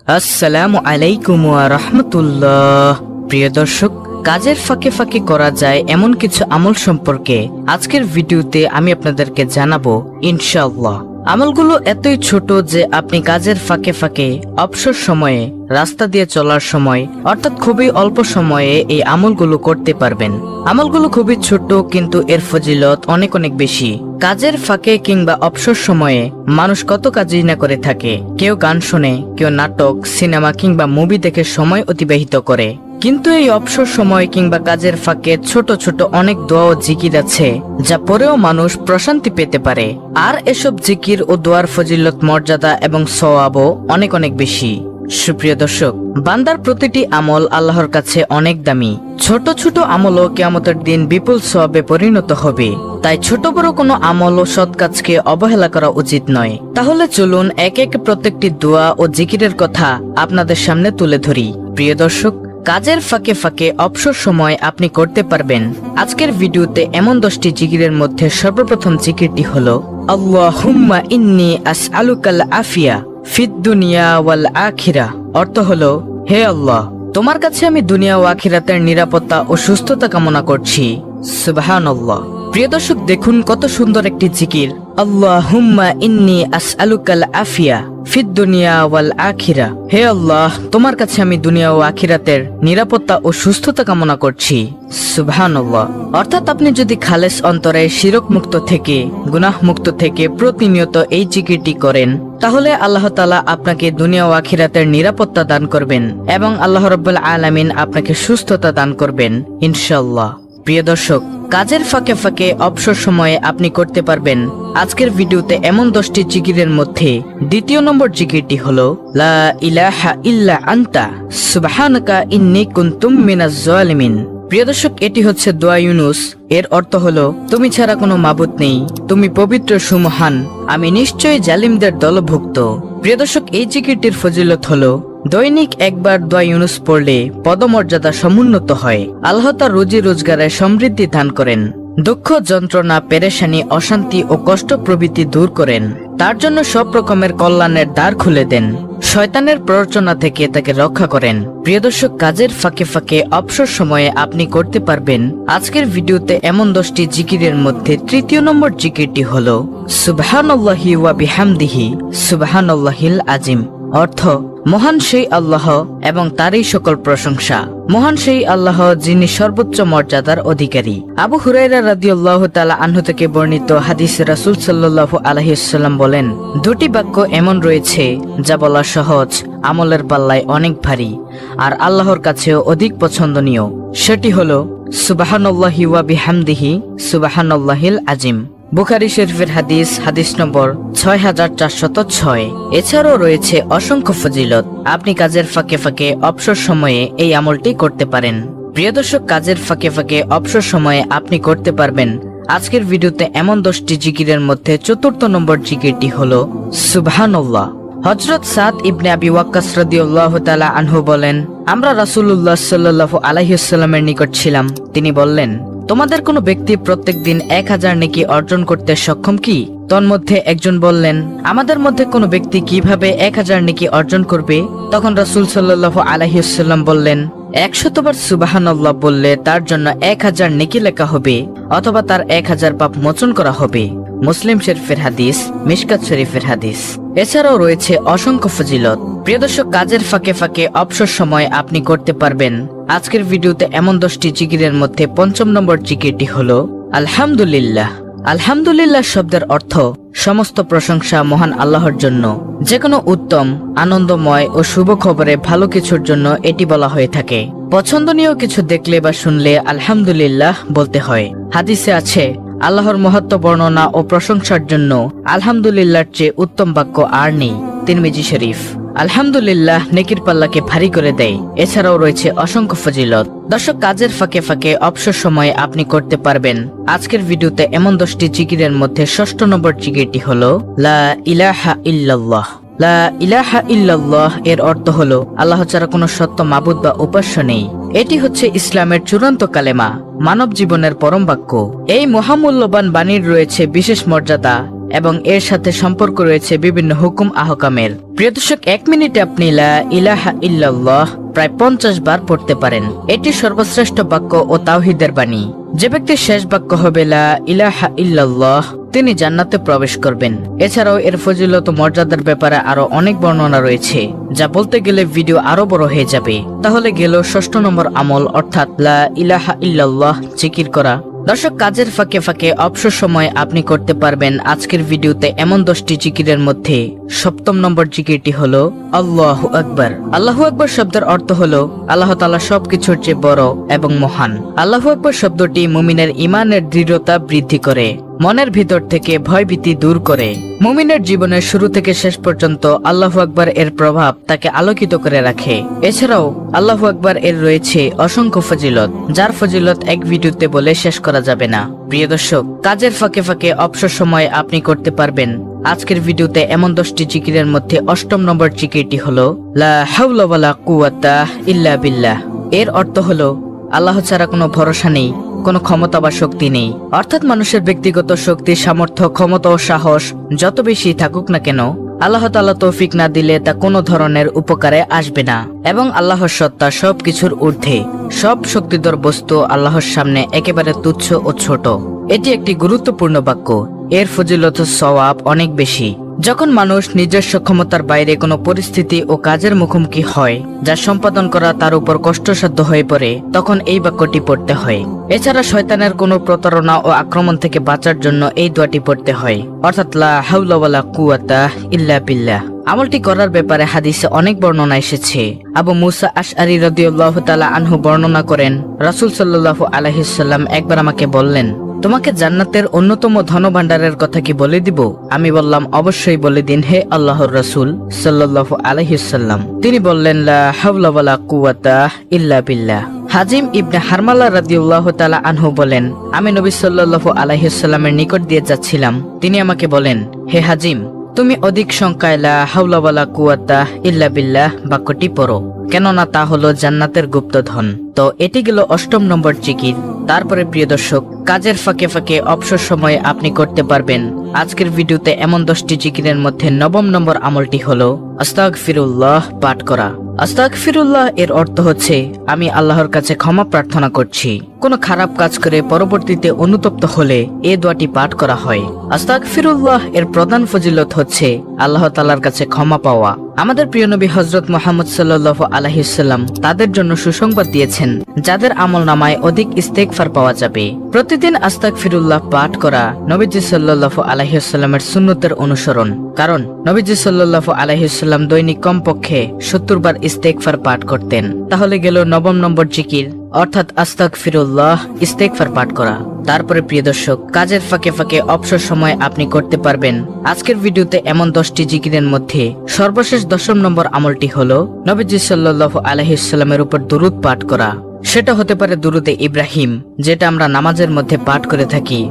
আসসালামু আলাইকুম ওয়া রাহমাতুল্লাহ। প্রিয় দর্শক, কাজের ফাঁকে ফাঁকে করা যায় এমন কিছু আমল সম্পর্কে আজকের ভিডিওতে আমি আপনাদেরকে জানাবো ইনশাআল্লাহ। আমলগুলো এতই ছোট যে আপনি কাজের ফাঁকে ফাঁকে অবসর সময়ে, রাস্তা দিয়ে চলার সময় অর্থাৎ খুবই অল্প সময়ে এই আমলগুলো করতে পারবেন। আমলগুলো খুবই ছোট কিন্তু এর ফজিলত অনেক অনেক বেশি। কাজের ফাঁকে কিংবা অবসর সময়ে মানুষ কত কাজই না করে থাকে। কেউ গান শোনে, কেউ নাটক, সিনেমা কিংবা মুভি দেখে সময় অতিবাহিত করে। কিন্তু এই অবসর সময় কিংবা কাজের ফাঁকে ছোট ছোট অনেক দোয়া ও জিকির আছে যা পরেও মানুষ প্রশান্তি পেতে পারে। আর এসব জিকির ও দোয়ার ফজিলত, মর্যাদা এবং সওয়াবও অনেক অনেক বেশি। সুপ্রিয় দর্শক, বান্দার প্রতিটি আমল আল্লাহর কাছে অনেক দামি। ছোট ছোট আমলও কিয়ামতের দিন বিপুল সওয়াবে পরিণত হবে। তাই ছোট বড় কোনো আমল ও সৎ কাজকে অবহেলা করা উচিত নয়। তাহলে চলুন এক এক প্রত্যেকটি দোয়া ও জিকিরের কথা আপনাদের সামনে তুলে ধরি। প্রিয় দর্শক, কাজের ফাঁকে ফাঁকে অবসর সময় আপনি করতে পারবেন আজকের ভিডিওতে এমন 10টি জিকিরের মধ্যে সর্বপ্রথম জিকিরটি হলো আল্লাহুম্মা ইন্নী আসআলুকাল আফিয়া ফিদ দুনিয়া ওয়াল আখিরা। অর্থ হলো, হে আল্লাহ, তোমার কাছে আমি দুনিয়া ও আখিরাতের নিরাপত্তা ও সুস্থতা কামনা করছি। সুবহানাল্লাহ। প্রিয় দর্শক, দেখুন কত সুন্দর একটি জিকির। আল্লাহুম্মা ইন্নী আসআলুকাল আফিয়া ফিদ দুনিয়া ওয়াল আখিরা। হে আল্লাহ, তোমার কাছে আমি দুনিয়া ও আখিরাতের নিরাপত্তা ও সুস্থতা কামনা করছি। সুবহানাল্লাহ। অর্থাৎ আপনি যদি খালেস অন্তরে শিরক মুক্ত থেকে, গুনাহ মুক্ত থেকে প্রতিনিয়ত এই জিকিরটি করেন, তাহলে আল্লাহ তাআলা আপনাকে দুনিয়া ও আখিরাতের নিরাপত্তা দান করবেন এবং আল্লাহ রাব্বুল আলামিন আপনাকে সুস্থতা দান করবেন ইনশাআল্লাহ। প্রিয় দর্শক, কাজের ফাঁকে ফাঁকে অবসর সময়ে আপনি করতে পারবেন আজকের ভিডিওতে এমন 10টি জিকিরের মধ্যে দ্বিতীয় নম্বর জিকিরটি হলো লা ইলাহা ইল্লা আনতা সুবহানাকা ইন্নী কুনতু মিনাজ জালিমিন। প্রিয় দর্শক, এটি হচ্ছে দোয়া ইউনুস। এর অর্থ হলো, তুমি ছাড়া কোনো মাবুদ নেই, তুমি পবিত্র সুমহান, আমি নিশ্চয়ই জালিমদের দলভুক্ত। প্রিয় দর্শক, এই জিকিরটির ফজিলত হলো, দৈনিক একবার দোয়া ইউনুস পড়লে পদমর্যাদা সমুন্নত হয়। আল্লাহ তার রুজি রোজগারে সমৃদ্ধি দান করেন, দুঃখ, যন্ত্রণা, পেরেশানি, অশান্তি ও কষ্ট প্রভৃতি দূর করেন, তার জন্য সব রকমের কল্যাণের দ্বার খুলে দেন, শয়তানের প্ররোচনা থেকে তাকে রক্ষা করেন। প্রিয় দর্শক, কাজের ফাঁকে ফাঁকে অবসর সময়ে আপনি করতে পারবেন আজকের ভিডিওতে এমন 10টি জিকিরের মধ্যে তৃতীয় নম্বর জিকিরটি হলো সুবহানাল্লাহি ওয়া বিহামদিহি সুবহানাল্লাহিল আজিম। অর্থ, মহান সেই আল্লাহ এবং তারই সকল প্রশংসা। মহান সেই আল্লাহ যিনি সর্বোচ্চ মর্যাদার অধিকারী। আবু হুরায়রা রাদিয়াল্লাহু তাআলা আনহু থেকে বর্ণিত হাদিসে রাসূল সাল্লাল্লাহু আলাইহি ওয়াসাল্লাম বলেন, দুটি বাক্য এমন রয়েছে যা বলা সহজ, আমলের পাল্লায় অনেক ভারী আর আল্লাহর কাছেও অধিক পছন্দনীয়। সেটি হলো সুবহানাল্লাহি ওয়া বিহামদিহি সুবহানাল্লাহিল আজিম। বুখারী শরীফের হাদিস, হাদিস নম্বর 6406। এছাড়াও রয়েছে অসংখ্য ফজিলত। আপনি কাজের ফাঁকে ফাঁকে অবসর সময়ে এই আমলটি করতে পারেন। প্রিয় দর্শক, কাজের ফাঁকে ফাঁকে অবসর সময়ে আপনি করতে পারবেন আজকের ভিডিওতে এমন 10টি জিকিরের মধ্যে চতুর্থ নম্বর জিকিরটি হলো সুবহানাল্লাহ। হযরত সাদ ইবনে আবি ওয়াক্কাস রাদিয়াল্লাহু তাআলা আনহু বলেন, আমরা রাসূলুল্লাহ সাল্লাল্লাহু আলাইহি ওয়াসাল্লামের নিকট ছিলাম। তিনি বললেন, তোমাদের কোনো ব্যক্তি প্রত্যেকদিন 1000 নেকি অর্জন করতে সক্ষম কি? তন্মধ্যে একজন বললেন, আমাদের মধ্যে কোনো ব্যক্তি কিভাবে 1000 নেকি অর্জন করবে? তখন রাসূল সাল্লাল্লাহু আলাইহি ওয়াসাল্লাম বললেন, 100 বার সুবহানাল্লাহ বললে তার জন্য 1000 নেকি লেখা হবে অথবা তার 1000 পাপ মোচন করা হবে। মুসলিম শরীফের হাদিস, মিশকাত শরীফের হাদিস। এছাড়াও রয়েছে অসংখ্য ফজিলত। প্রিয় দর্শক, কাজের ফাঁকে ফাঁকে অবসর সময় আপনি করতে পারবেন আজকের ভিডিওতে এমন 10টি জিকিরের মধ্যে পঞ্চম নম্বর জিকিরটি হলো আলহামদুলিল্লাহ। আলহামদুলিল্লাহ শব্দের অর্থ সমস্ত প্রশংসা মহান আল্লাহর জন্য। যে কোনো উত্তম, আনন্দময় ও শুভ খবরে ভালো কিছুর জন্য এটি বলা হয়ে থাকে। পছন্দনীয় কিছু দেখলে বা শুনলে আলহামদুলিল্লাহ বলতে হয়। হাদিসে আছে, আল্লাহর মহত্ব বর্ণনা ও প্রশংসার জন্য আলহামদুলিল্লাহর চেয়ে উত্তম বাক্য আর নেই। তিরমিজি শরীফ। আলহামদুলিল্লাহ নেকির পাল্লাকে ভারী করে দেয়। এছাড়াও রয়েছে অসংখ্য ফজিলত। দর্শক, কাজের ফাঁকে ফাঁকে অবসর সময়ে আপনি করতে পারবেন আজকের ভিডিওতে এমন 10টি জিকিরের মধ্যে ষষ্ঠ নম্বর জিকিরটি হলো লা ইলাহা ইল্লাল্লাহ। লা ইলাহা ইল্লাল্লাহ এর অর্থ হলো, আল্লাহ ছাড়া কোনো সত্য মাবুদ বা উপাস্য নেই। এটি হচ্ছে ইসলামের চূড়ান্ত কালেমা, মানব জীবনের পরম বাক্য। এই মহামূল্যবান বাণীর রয়েছে বিশেষ মর্যাদা এবং এর সাথে সম্পর্ক রয়েছে বিভিন্ন হুকুম আহকামের। প্রিয় দর্শক, 1 মিনিটে আপনি লা ইলাহা ইল্লাল্লাহ প্রায় 50 বার পড়তে পারেন। এটি সর্বশ্রেষ্ঠ বাক্য ও তাওহীদের বাণী। যে ব্যক্তির শেষ বাক্য হবে লা ইলাহা ইল্লাল্লাহ, তিনি জান্নাতে প্রবেশ করবেন। এছাড়াও এর ফজিলত ও মর্যাদার ব্যাপারে আরো অনেক বর্ণনা রয়েছে, যা বলতে গেলে ভিডিও আরো বড় হয়ে যাবে। তাহলে গেল 6 নম্বর আমল, অর্থাৎ লা ইলাহা ইল্লাল্লাহ জিকির করা। দর্শক, কাজের ফাঁকে ফাঁকে অবসর সময় আপনি করতে পারবেন আজকের ভিডিওতে এমন 10টি জিকিরের মধ্যে 7ম নম্বর জিকিরটি হলো আল্লাহু আকবার। আল্লাহু আকবার শব্দের অর্থ হলো আল্লাহ তাআলা সবকিছুর চেয়ে বড় এবং মহান। আল্লাহু আকবার শব্দটি মুমিনের ঈমানের দৃঢ়তা বৃদ্ধি করে, মনের ভিতর থেকে ভয়ভীতি দূর করে। মুমিনের জীবনের শুরু থেকে শেষ পর্যন্ত আল্লাহু আকবার এর প্রভাব তাকে আলোকিত করে রাখে। এছাড়াও আল্লাহু আকবার এর রয়েছে অসংখ্য ফজিলত, যার ফজিলত এক ভিডিওতে বলে শেষ করা যাবে না। প্রিয় দর্শক, কাজের ফাঁকে ফাঁকে অবসর সময় আপনি করতে পারবেন আজকের ভিডিওতে এমন 10টি জিকিরের মধ্যে 8ম নম্বর জিকিরটি হলো লা হাওলা ওয়ালা কুওয়াতা ইল্লা বিল্লাহ। এর অর্থ হলো আল্লাহ ছাড়া কোনো ভরসা নেই, কোনো ক্ষমতা বা শক্তি নেই। অর্থাৎ মানুষের ব্যক্তিগত শক্তি, সামর্থ্য, ক্ষমতা ও সাহস যত বেশি থাকুক না কেন, আল্লাহ তাআলা তৌফিক না দিলে তা কোনো ধরনের উপকারে আসবে না। এবং আল্লাহর সত্তা সবকিছুর ঊর্ধ্বে, সব শক্তিধর বস্তু আল্লাহর সামনে একেবারে তুচ্ছ ও ছোট। এটি একটি গুরুত্বপূর্ণ বাক্য। এর ফজিলত ও সওয়াব অনেক বেশি। যখন মানুষ নিজস্ব ক্ষমতার বাইরে কোনো পরিস্থিতি ও কাজের মুখোমুখি হয় যা সম্পাদন করা তার উপর কষ্টসাধ্য হয়ে পড়ে, তখন এই বাক্যটি পড়তে হয়। এছাড়া শয়তানের কোনো প্রতারণা ও আক্রমণ থেকে বাঁচার জন্য এই দোয়াটি পড়তে হয়, অর্থাৎ লা হাওলা ওয়ালা কুওয়াতা ইল্লা বিল্লাহ। আমলটি করার ব্যাপারে হাদিসে অনেক বর্ণনা এসেছে। আবু মুসা আশআরী রাদিয়াল্লাহু তাআলা আনহু বর্ণনা করেন, রাসূল সাল্লাল্লাহু আলাইহি ওয়াসাল্লাম একবার আমাকে বললেন, তোমাকে জান্নাতের অন্যতম ধনভাণ্ডারের কথা কি বলে দিব? আমি বললাম, অবশ্যই বলে দিন হে আল্লাহর রাসূল সাল্লাল্লাহু আলাইহি ওয়াসাল্লাম। তিনি বললেন, লা হাওলা ওয়ালা কুওয়াতা ইল্লা বিল্লাহ। হাজিম ইবনে হারমালা রাদিয়াল্লাহু তাআলা আনহু বলেন, আমি নবী সাল্লাল্লাহু আলাইহি ওয়াসাল্লামের নিকট দিয়ে যাচ্ছিলাম। তিনি আমাকে বলেন, হে হাজিম, তুমি অধিক সংখ্যায় লা হাওলা ওয়ালা কুওয়াতা ইল্লা বিল্লাহ বাক্যটি পড়ো, কেননা তা হলো জান্নাতের গুপ্তধন। তো এটি গেল 8ম নম্বর জিকির। তারপরে প্রিয় দর্শক, কাজের ফাঁকে ফাঁকে অবসর সময়ে আপনি করতে পারবেন আজকের ভিডিওতে এমন 10টি জিকিরের মধ্যে 9ম নম্বর আমলটি হলো আস্তাগফিরুল্লাহ পাঠ করা। আস্তাগফিরুল্লাহ এর অর্থ হচ্ছে আমি আল্লাহর কাছে ক্ষমা প্রার্থনা করছি। কোনো খারাপ কাজ করে পরবর্তীতে অনুতপ্ত হলে এই দোয়াটি পাঠ করা হয়। আস্তাগফিরুল্লাহ এর প্রধান ফজিলত হচ্ছে আল্লাহ তাআলার কাছে ক্ষমা পাওয়া। আমাদের প্রিয় নবী হযরত মুহাম্মদ সাল্লাল্লাহু আলাইহি ওয়াসাল্লাম তাদের জন্য সুসংবাদ দিয়েছেন, যাদের আমলনামায় অধিক ইস্তেগফার পাওয়া যাবে। প্রতিদিন আস্তাগফিরুল্লাহ পাঠ করা নবীজি সাল্লাল্লাহু আলাইহি ওয়াসাল্লামের সুন্নতের অনুসরণ। কারণ নবীজি সাল্লাল্লাহু আলাইহি ওয়াসাল্লাম দৈনিক কমপক্ষে 70 বার ইস্তেগফার পাঠ করতেন। তাহলে গেল 9ম নম্বর জিকির, অর্থাৎ আস্তাগফিরুল্লাহ ইস্তেগফার পাঠ করা। তারপরে প্রিয় দর্শক, কাজের ফাঁকে ফাঁকে অবসর সময় আপনি করতে পারবেন আজকের ভিডিওতে এমন 10টি জিকিরের মধ্যে সর্বশেষ 10ম নম্বর আমলটি হলো নবীজি সাল্লাল্লাহু আলাইহি ওয়াসাল্লামের উপর দুরূদ পাঠ করা। সেটা হতে পারে দুরূদে ইব্রাহিম, যেটা আমরা নামাজের মধ্যে পাঠ করে থাকি,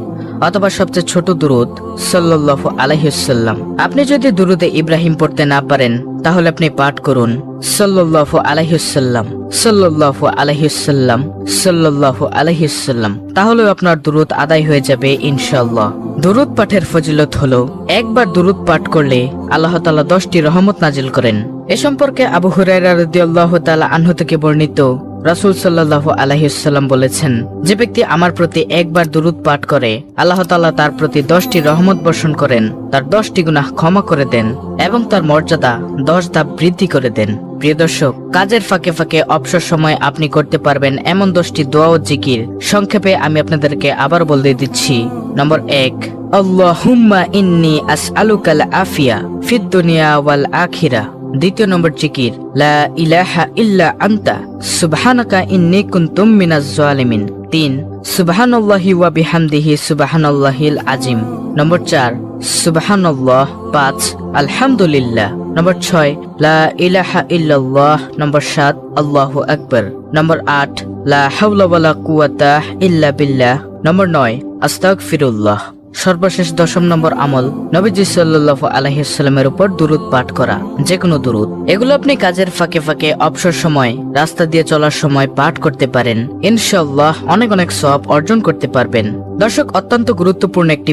অথবা সবচেয়ে ছোট দুরূদ সাল্লাল্লাহু আলাইহি ওয়াসাল্লাম। আপনি যদি দুরূদে ইব্রাহিম পড়তে না পারেন, তাহলে আপনি পাঠ করুন সাল্লাল্লাহু আলাইহি ওয়াসাল্লাম সাল্লাল্লাহু আলাইহি ওয়াসাল্লাম সাল্লাল্লাহু আলাইহি ওয়াসাল্লাম। তাহলেও আপনার দুরূদ আদায় হয়ে যাবে ইনশাআল্লাহ। দুরূদ পাঠের ফজিলত হলো, একবার দুরূদ পাঠ করলে আল্লাহ তাআলা 10টি রহমত নাজিল করেন। এ সম্পর্কে আবু হুরায়রা রাদিয়াল্লাহু তাআলা আনহু থেকে বর্ণিত, রাসূল সাল্লাল্লাহু আলাইহি ওয়াসাল্লাম বলেছেন, যে ব্যক্তি আমার প্রতি একবার দুরূদ পাঠ করে, আল্লাহ তাআলা তার প্রতি 10টি রহমত বর্ষণ করেন, তার 10টি গুনাহ ক্ষমা করে দেন এবং তার মর্যাদা 10 ধাপ বৃদ্ধি করে দেন। প্রিয় দর্শক, কাজের ফাঁকে ফাঁকে অবসর সময় আপনি করতে পারবেন এমন 10টি দোয়া ও জিকির। সংক্ষেপে আমি আপনাদেরকে আবার বলে দিচ্ছি। নম্বর 1, আল্লাহুম্মা ইন্নী আসআলুকাল আফিয়া ফিদ দুনিয়া ওয়াল আখিরা। দ্বিতীয় নম্বর জিকির, লা ইলাহা ইল্লা আনতা সুবহানাকা ইন্নী কুনতু মিনাজ জালিমিন। 3, সুবহানাল্লাহি ওয়া বিহামদিহি সুবহানাল্লাহিল আযীম। নম্বর 4, সুবহানাল্লাহ। 5, আলহামদুলিল্লাহ। নম্বর 6, লা ইলাহা ইল্লাল্লাহ। নম্বর 7, আল্লাহু আকবার। নম্বর 8, লা হাওলা ওয়ালা কুওয়াতা ইল্লা বিল্লাহ। নম্বর 9, আস্তাগফিরুল্লাহ। সর্বশেষ 10 নম্বর আমল, নবীজি সাল্লাল্লাহু আলাইহি ওয়াসাল্লামের উপর দুরূদ পাঠ করা, যে কোনো দুরূদ। এগুলো আপনি কাজের ফাঁকে ফাঁকে, অবসর সময়, রাস্তা দিয়ে চলার সময় পাঠ করতে পারেন। ইনশাআল্লাহ অনেক অনেক সওয়াব অর্জন করতে পারবেন। দর্শক, অত্যন্ত গুরুত্বপূর্ণ একটি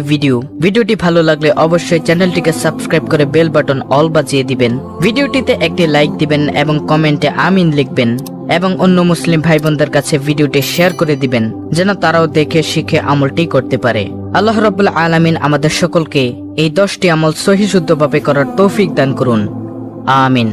ভিডিওটি ভালো লাগলে অবশ্যই চ্যানেলটিকে সাবস্ক্রাইব করে বেল বাটন অল বাজিয়ে দিবেন। ভিডিওটিতে একটি লাইক দিবেন এবং কমেন্টে আমিন লিখবেন এবং অন্য মুসলিম ভাই বোনদের কাছে ভিডিওটি শেয়ার করে দিবেন, যেন তারাও দেখে শিখে আমলটি করতে পারে। আল্লাহ রাব্বুল আলামিন আমাদের সকলকে এই 10টি আমল সহিহ শুদ্ধভাবে করার তৌফিক দান করুন। আমিন।